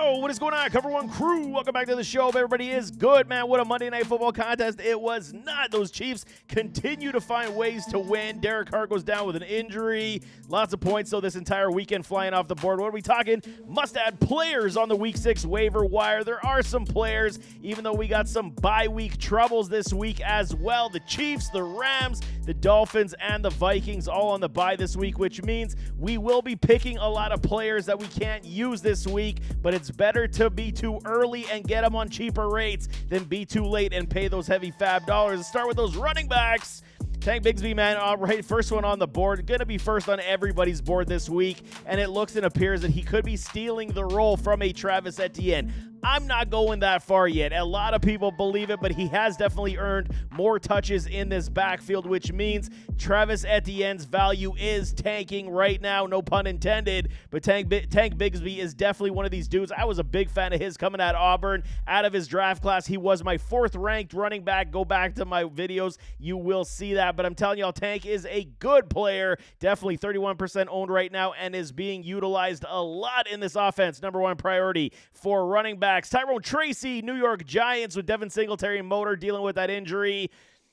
Yo, what is going on, Cover One crew? Welcome back to the show. Hope everybody is good, man. What a Monday Night Football contest it was not. Those Chiefs continue to find ways to win. Derek Carr goes down with an injury. Lots of points, though, this entire weekend flying off the board. What are we talking? Must-add players on the Week 6 waiver wire. There are some players, even though we got some bye-week troubles this week as well. The Chiefs, the Rams, the Dolphins, and the Vikings all on the bye this week, which means we will be picking a lot of players that we can't use this week, but it's better to be too early and get them on cheaper rates than be too late and pay those heavy fab dollars. Let's start with those running backs. Tank Bigsby, man, all right, first one on the board. Going to be first on everybody's board this week, and it looks and appears that he could be stealing the role from a Travis Etienne. I'm not going that far yet. A lot of people believe it, but he has definitely earned more touches in this backfield, which means Travis Etienne's value is tanking right now, no pun intended, but Tank Bigsby is definitely one of these dudes. I was a big fan of his coming out of Auburn. Out of his draft class, he was my 4th-ranked running back. Go back to my videos. You will see that, but I'm telling y'all, Tank is a good player, definitely 31% owned right now, and is being utilized a lot in this offense. Number one priority for running back. Tyrone Tracy, New York Giants, with Devin Singletary motor dealing with that injury.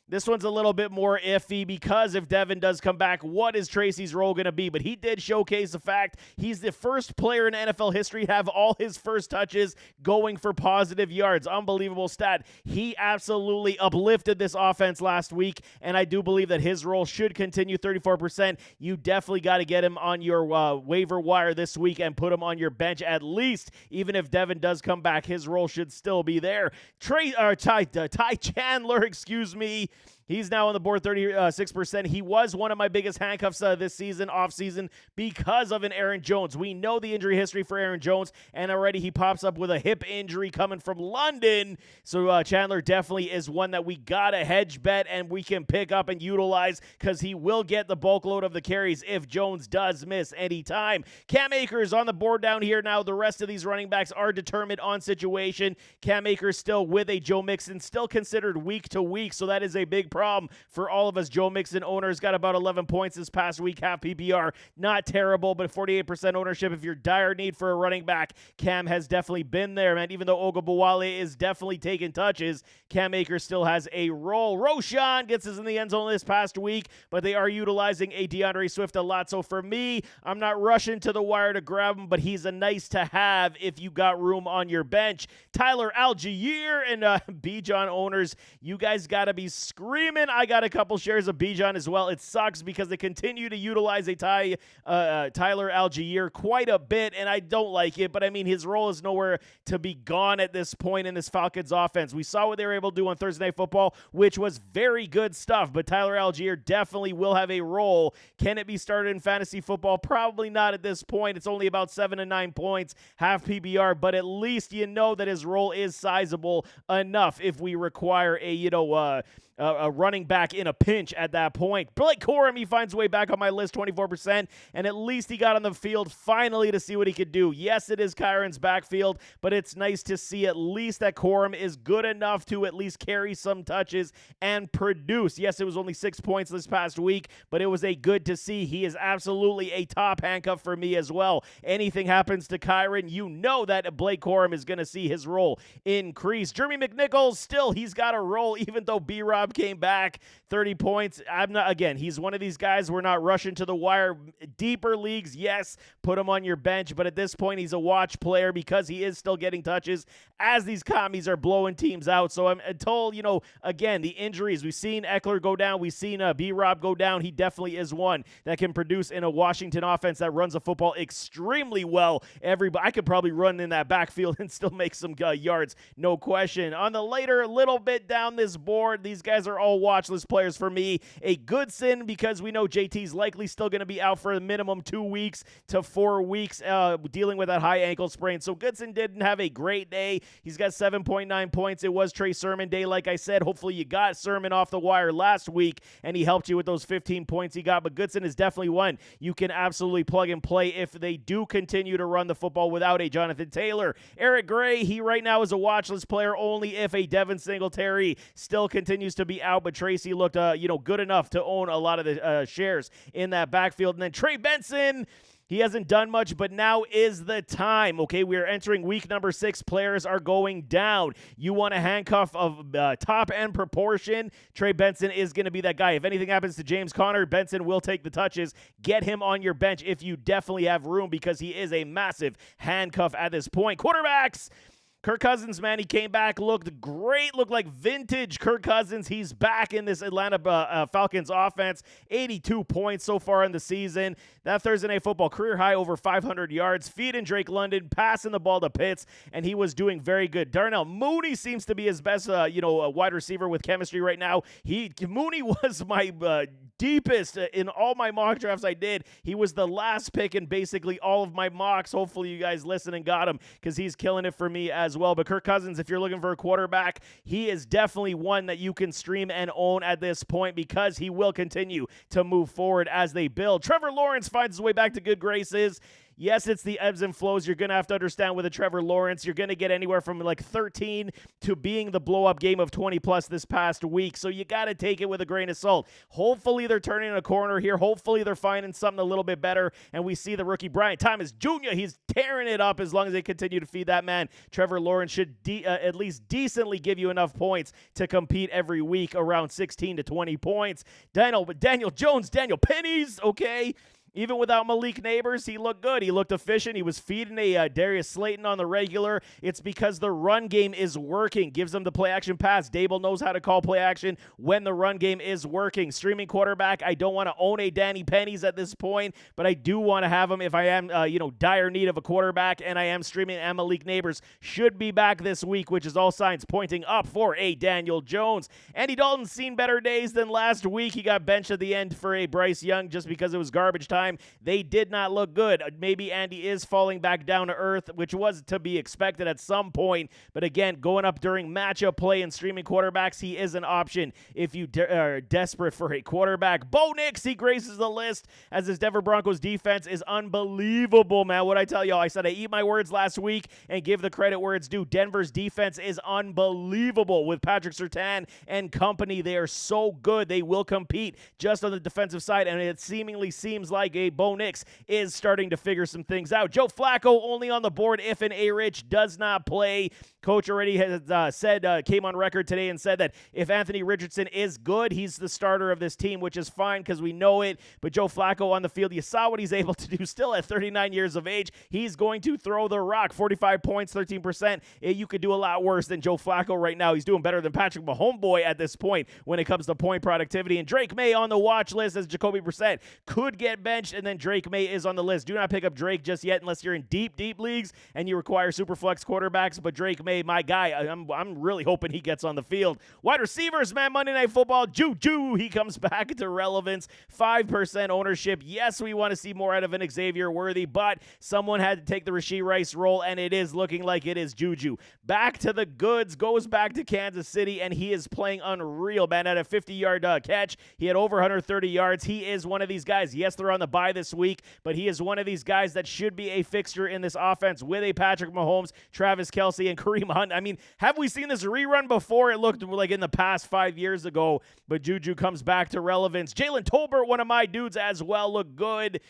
This one's a little bit more iffy because if Devin does come back, what is Tracy's role going to be? But he did showcase the fact he's the first player in NFL history to have all his first touches going for positive yards. Unbelievable stat. He absolutely uplifted this offense last week, and I do believe that his role should continue. 34%. You definitely got to get him on your waiver wire this week and put him on your bench at least. Even if Devin does come back, his role should still be there. Ty Chandler, excuse me. He's now on the board, 36%. He was one of my biggest handcuffs this season, off-season, because of an Aaron Jones. We know the injury history for Aaron Jones, and already he pops up with a hip injury coming from London. So Chandler definitely is one that we got a hedge bet and we can pick up and utilize because he will get the bulk load of the carries if Jones does miss any time. Cam Akers on the board down here now. The rest of these running backs are determined on situation. Cam Akers still with a Joe Mixon, still considered week to week, so that is a big problem for all of us Joe Mixon owners. Got about 11 points this past week, half PPR. Not terrible, but 48% ownership. If you're dire need for a running back, Cam has definitely been there, man. Even though Ogunbowale is definitely taking touches, Cam Akers still has a role. Roshan gets us in the end zone this past week, but they are utilizing a DeAndre Swift a lot. So for me, I'm not rushing to the wire to grab him, but he's a nice to have if you got room on your bench. Tyler Algier and Bijan owners, you guys got to be screaming. I got a couple shares of Bijan as well. It sucks because they continue to utilize a Tyler Algier quite a bit, and I don't like it, but I mean, his role is nowhere to be gone at this point in this Falcons offense. We saw what they were able to do on Thursday Night Football, which was very good stuff, but Tyler Algier definitely will have a role. Can it be started in fantasy football? Probably not at this point. It's only about 7 to 9 points, half PPR, but at least you know that his role is sizable enough if we require a running back in a pinch at that point. Blake Corum, he finds a way back on my list, 24%, and at least he got on the field finally to see what he could do. Yes, it is Kyron's backfield, but it's nice to see at least that Corum is good enough to at least carry some touches and produce. Yes, it was only 6 points this past week, but it was a good to see. He is absolutely a top handcuff for me as well. Anything happens to Kyron, you know that Blake Corum is going to see his role increase. Jeremy McNichols, still, he's got a role, even though B-Rob came back, 30 points. He's one of these guys we're not rushing to the wire. Deeper leagues, yes, put him on your bench, but at this point, he's a watch player because he is still getting touches as these commies are blowing teams out. So I'm told, again, the injuries, we've seen Eckler go down, we've seen B-Rob go down. He definitely is one that can produce in a Washington offense that runs the football extremely well. I could probably run in that backfield and still make some yards, no question. On the later, little bit down this board, these guys are all watch list players for me. A Goodson, because we know JT's likely still going to be out for a minimum 2 weeks to 4 weeks dealing with that high ankle sprain. So Goodson didn't have a great day. He's got 7.9 points. It was Trey Sermon day, like I said. Hopefully you got Sermon off the wire last week, and he helped you with those 15 points he got. But Goodson is definitely one you can absolutely plug and play if they do continue to run the football without a Jonathan Taylor. Eric Gray, he right now is a watch list player only if a Devin Singletary still continues to be out, but Tracy looked good enough to own a lot of the shares in that backfield. And then Trey Benson, He hasn't done much, but now is the time. Okay, we are entering week number 6. Players are going down. You want a handcuff of top-end proportion. Trey Benson is going to be that guy. If anything happens to James Conner, Benson will take the touches. Get him on your bench if you definitely have room, because he is a massive handcuff at this point. Quarterbacks. Kirk Cousins, man, he came back, looked great, looked like vintage Kirk Cousins. He's back in this Atlanta Falcons offense. 82 points so far in the season. That Thursday Night Football career high, over 500 yards. Feeding Drake London, passing the ball to Pitts, and he was doing very good. Darnell Mooney seems to be his best, wide receiver with chemistry right now. Mooney was my deepest in all my mock drafts I did. He was the last pick in basically all of my mocks. Hopefully you guys listened and got him, because he's killing it for me as well. But Kirk Cousins, if you're looking for a quarterback, he is definitely one that you can stream and own at this point, because he will continue to move forward as they build. Trevor Lawrence finds his way back to good graces. Yes, it's the ebbs and flows. You're going to have to understand with a Trevor Lawrence, you're going to get anywhere from like 13 to being the blow-up game of 20-plus this past week. So you got to take it with a grain of salt. Hopefully they're turning a corner here. Hopefully they're finding something a little bit better. And we see the rookie Brian Thomas Jr. He's tearing it up as long as they continue to feed that man. Trevor Lawrence should at least decently give you enough points to compete every week, around 16 to 20 points. Daniel Jones, Daniel Pennies, okay? Even without Malik Neighbors, he looked good. He looked efficient. He was feeding a Darius Slayton on the regular. It's because the run game is working. Gives them the play-action pass. Dable knows how to call play-action when the run game is working. Streaming quarterback, I don't want to own a Danny Pennies at this point, but I do want to have him if I am, dire need of a quarterback, and I am streaming. And Malik Neighbors should be back this week, which is all signs pointing up for a Daniel Jones. Andy Dalton's seen better days than last week. He got benched at the end for a Bryce Young just because it was garbage time. They did not look good. Maybe Andy is falling back down to earth, which was to be expected at some point. But again, going up during matchup play and streaming quarterbacks, he is an option if you are desperate for a quarterback. Bo Nix, he graces the list as his Denver Broncos defense is unbelievable, man. What I tell y'all, I said I eat my words last week and give the credit where it's due. Denver's defense is unbelievable with Patrick Surtain and company. They are so good. They will compete just on the defensive side, and it seemingly seems like Bo Nix is starting to figure some things out. Joe Flacco only on the board if an A-Rich does not play. Coach already has came on record today and said that if Anthony Richardson is good, he's the starter of this team, which is fine because we know it. But Joe Flacco on the field, you saw what he's able to do still at 39 years of age. He's going to throw the rock. 45 points, 13%. You could do a lot worse than Joe Flacco right now. He's doing better than Patrick Mahomes at this point when it comes to point productivity. And Drake May on the watch list as Jacoby Brissett could get benched, and then Drake May is on the list. Do not pick up Drake just yet unless you're in deep leagues and you require super flex quarterbacks. But Drake May, my guy, I'm really hoping he gets on the field. Wide receivers, man, Monday Night Football, Juju, he comes back to relevance. 5% ownership. Yes, we want to see more out of an Xavier Worthy, but someone had to take the Rashee Rice role, and it is looking like it is Juju. Back to the goods, goes back to Kansas City, and he is playing unreal, man. At a 50-yard catch, he had over 130 yards. He is one of these guys. Yes, they're on the bye this week, but he is one of these guys that should be a fixture in this offense with a Patrick Mahomes, Travis Kelce, and Kareem Hunt. I mean, have we seen this rerun before? It looked like in the past 5 years ago, but Juju comes back to relevance. Jalen Tolbert, one of my dudes as well, looked good.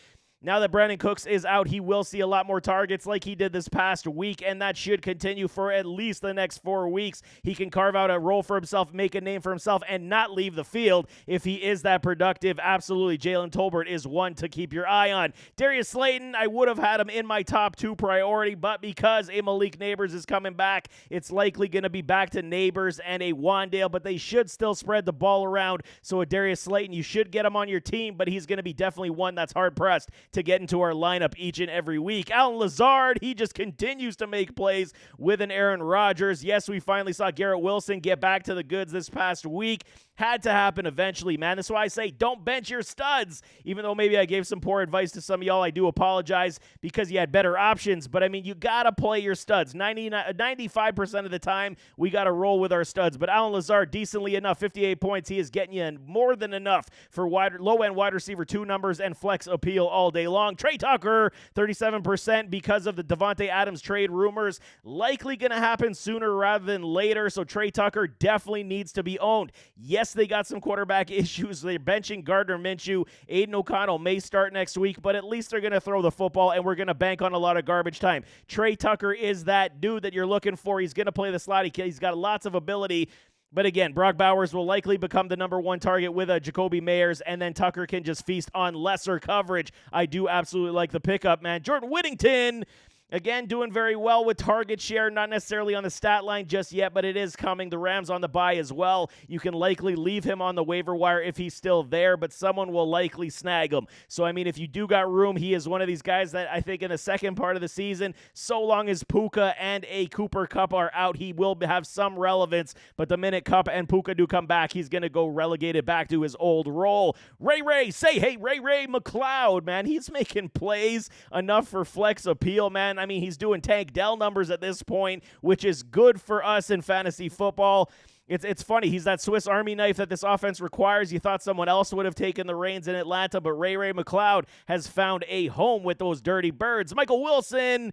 Now that Brandon Cooks is out, he will see a lot more targets like he did this past week, and that should continue for at least the next 4 weeks. He can carve out a role for himself, make a name for himself, and not leave the field if he is that productive. Absolutely, Jalen Tolbert is one to keep your eye on. Darius Slayton, I would have had him in my top 2 priority, but because a Malik Neighbors is coming back, it's likely going to be back to Neighbors and a Wandale, but they should still spread the ball around. So a Darius Slayton, you should get him on your team, but he's going to be definitely one that's hard-pressed to get into our lineup each and every week. Allen Lazard, he just continues to make plays with an Aaron Rodgers. Yes, we finally saw Garrett Wilson get back to the goods this past week. Had to happen eventually, man. That's why I say don't bench your studs. Even though maybe I gave some poor advice to some of y'all, I do apologize because you had better options. But, I mean, you got to play your studs. 95% of the time, we got to roll with our studs. But Allen Lazard, decently enough, 58 points. He is getting you more than enough for low-end wide receiver 2 numbers and flex appeal all day. day long. Trey Tucker, 37% because of the Devontae Adams trade rumors. Likely going to happen sooner rather than later, so Trey Tucker definitely needs to be owned. Yes, they got some quarterback issues. They're benching Gardner Minshew. Aiden O'Connell may start next week, but at least they're going to throw the football, and we're going to bank on a lot of garbage time. Trey Tucker is that dude that you're looking for. He's going to play the slot. He's got lots of ability. But again, Brock Bowers will likely become the number one target with Jacoby Meyers, and then Tucker can just feast on lesser coverage. I do absolutely like the pickup, man. Jordan Whittington, again, doing very well with target share, not necessarily on the stat line just yet, but it is coming. The Rams on the bye as well. You can likely leave him on the waiver wire if he's still there, but someone will likely snag him. So, I mean, if you do got room, he is one of these guys that I think in the second part of the season, so long as Puka and a Cooper Kupp are out, he will have some relevance, but the minute Kupp and Puka do come back, he's going to go relegated back to his old role. Ray McLeod, man, he's making plays enough for flex appeal, man. I mean, he's doing Tank Dell numbers at this point, which is good for us in fantasy football. It's funny. He's that Swiss Army knife that this offense requires. You thought someone else would have taken the reins in Atlanta, but Ray McLeod has found a home with those dirty birds. Michael Wilson,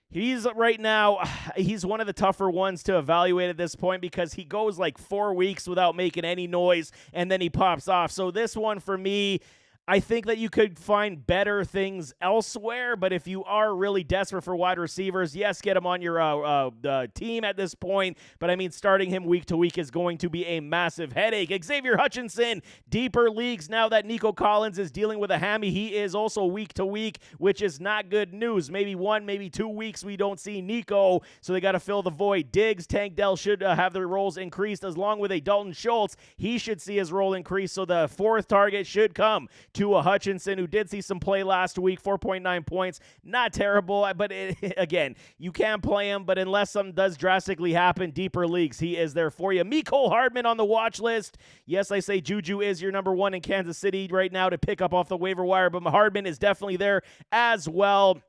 he's right now, he's one of the tougher ones to evaluate at this point because he goes like 4 weeks without making any noise, and then he pops off. So this one for me, I think that you could find better things elsewhere, but if you are really desperate for wide receivers, yes, get him on your team at this point, but I mean, starting him week to week is going to be a massive headache. Xavier Hutchinson, deeper leagues, now that Nico Collins is dealing with a hammy, he is also week to week, which is not good news. Maybe 1, maybe 2 weeks we don't see Nico, so they got to fill the void. Diggs, Tank Dell should have their roles increased, as long with a Dalton Schultz, he should see his role increase, so the fourth target should come to a Hutchinson, who did see some play last week, 4.9 points. Not terrible, but again, you can play him, but unless something does drastically happen, deeper leagues, he is there for you. Mecole Hardman on the watch list. Yes, I say Juju is your number one in Kansas City right now to pick up off the waiver wire, but Hardman is definitely there as well.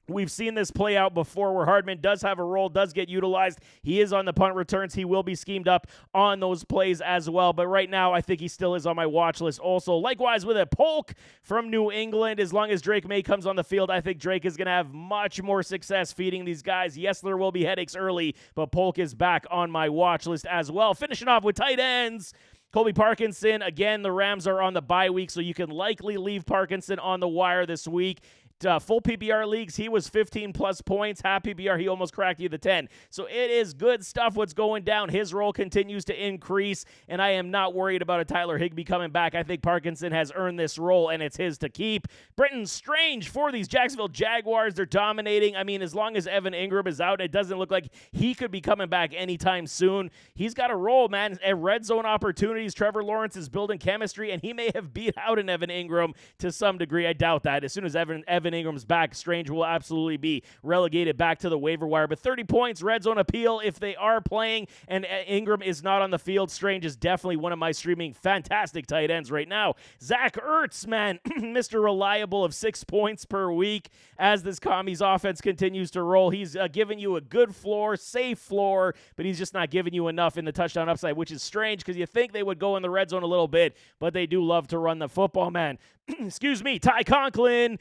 We've seen this play out before where Hardman does have a role, does get utilized. He is on the punt returns. He will be schemed up on those plays as well. But right now, I think he still is on my watch list also. Likewise with a Polk from New England. As long as Drake May comes on the field, I think Drake is going to have much more success feeding these guys. Yes, there will be headaches early, but Polk is back on my watch list as well. Finishing off with tight ends. Colby Parkinson, again, the Rams are on the bye week, so you can likely leave Parkinson on the wire this week. Full PPR leagues, he was 15-plus points. Half PPR, he almost cracked you the 10. So it is good stuff what's going down. His role continues to increase, and I am not worried about a Tyler Higbee coming back. I think Parkinson has earned this role, and it's his to keep. Brenton Strange for these Jacksonville Jaguars. They're dominating. I mean, as long as Evan Ingram is out, it doesn't look like he could be coming back anytime soon. He's got a role, man. At red zone opportunities, Trevor Lawrence is building chemistry, and he may have beat out an Evan Ingram to some degree. I doubt that. As soon as Evan Ingram's back, Strange will absolutely be relegated back to the waiver wire. But 30 points, red zone appeal if they are playing, and Ingram is not on the field. Strange is definitely one of my streaming fantastic tight ends right now. Zach Ertz, man, Mr. Reliable of 6 points per week as this Commies offense continues to roll. He's giving you a good floor, safe floor, but he's just not giving you enough in the touchdown upside, which is strange because you think they would go in the red zone a little bit, but they do love to run the football, man. Excuse me, Ty Conklin.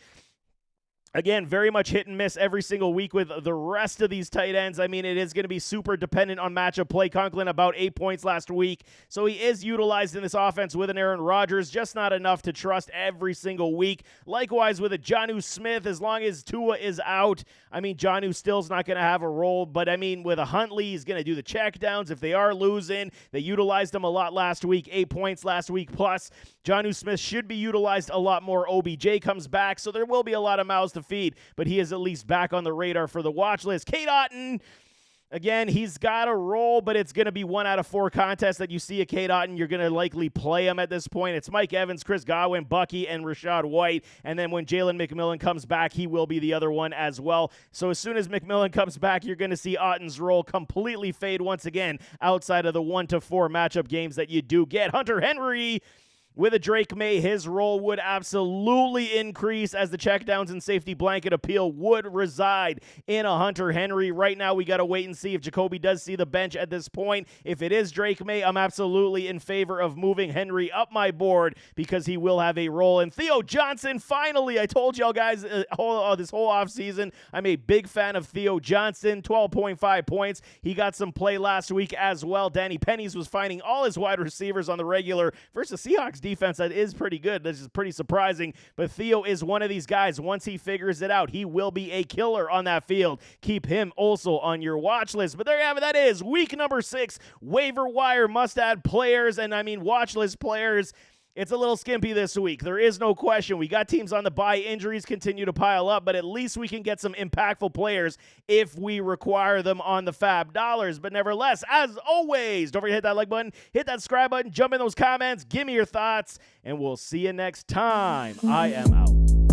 Again, very much hit and miss every single week with the rest of these tight ends. I mean, it is going to be super dependent on matchup play. Conklin about 8 points last week. So he is utilized in this offense with an Aaron Rodgers, just not enough to trust every single week. Likewise with a Jonnu Smith, as long as Tua is out, I mean, Jonnu still's not going to have a role. But, I mean, with a Huntley, he's going to do the checkdowns. If they are losing, they utilized him a lot last week, 8 points last week plus. Jonnu Smith should be utilized a lot more. OBJ comes back, so there will be a lot of mouths to feed, but he is at least back on the radar for the watch list. Kate Otten, again, he's got a role, but it's going to be 1 out of 4 contests that you see a Kate Otten. You're going to likely play him at this point. It's Mike Evans, Chris Godwin, Bucky, and Rashad White. And then when Jalen McMillan comes back, he will be the other one as well. So as soon as McMillan comes back, you're going to see Otten's role completely fade once again outside of the 1 to 4 matchup games that you do get. Hunter Henry, With a Drake May, his role would absolutely increase as the checkdowns and safety blanket appeal would reside in a Hunter Henry. Right now, we got to wait and see if Jacoby does see the bench at this point. If it is Drake May, I'm absolutely in favor of moving Henry up my board because he will have a role. And Theo Johnson, finally, I told y'all guys this whole offseason, I'm a big fan of Theo Johnson, 12.5 points. He got some play last week as well. Danny Pennies was finding all his wide receivers on the regular versus Seahawks defense that is pretty good. This is pretty surprising, but Theo is one of these guys. Once he figures it out, he will be a killer on that field. Keep him also on your watch list. But there you have it. That is week number 6, waiver wire must-add players, and I mean watch list players. It's a little skimpy this week. There is no question. We got teams on the bye. Injuries continue to pile up, but at least we can get some impactful players if we require them on the Fab Dollars. But nevertheless, as always, don't forget to hit that like button, hit that subscribe button, jump in those comments, give me your thoughts, and we'll see you next time. I am out.